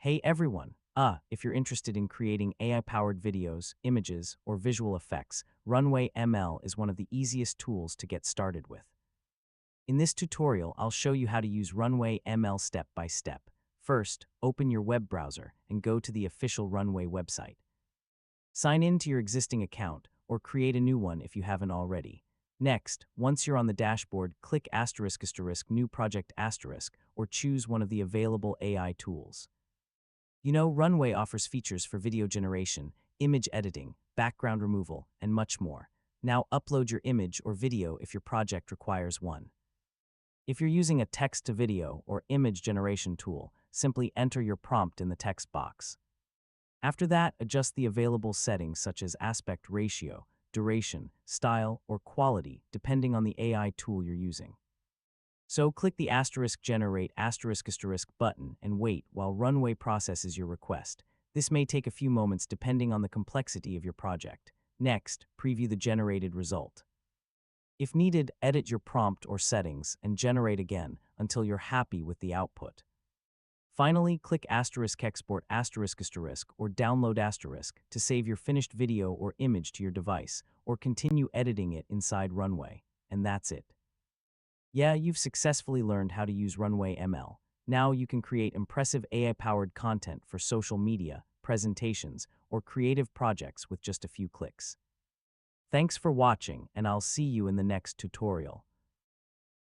Hey everyone! If you're interested in creating AI-powered videos, images, or visual effects, Runway ML is one of the easiest tools to get started with. In this tutorial, I'll show you how to use Runway ML step by step. First, open your web browser and go to the official Runway website. Sign in to your existing account or create a new one if you haven't already. Next, once you're on the dashboard, click *** New Project * or choose one of the available AI tools. Runway offers features for video generation, image editing, background removal, and much more. Now upload your image or video if your project requires one. If you're using a text-to-video or image generation tool, simply enter your prompt in the text box. After that, adjust the available settings such as aspect ratio, duration, style, or quality, depending on the AI tool you're using. So click the *generate ** button and wait while Runway processes your request. This may take a few moments depending on the complexity of your project. Next, preview the generated result. If needed, edit your prompt or settings and generate again until you're happy with the output. Finally, click *export ** or download * to save your finished video or image to your device, or continue editing it inside Runway. And that's it. Yeah, you've successfully learned how to use Runway ML. Now you can create impressive AI-powered content for social media, presentations, or creative projects with just a few clicks. Thanks for watching, and I'll see you in the next tutorial.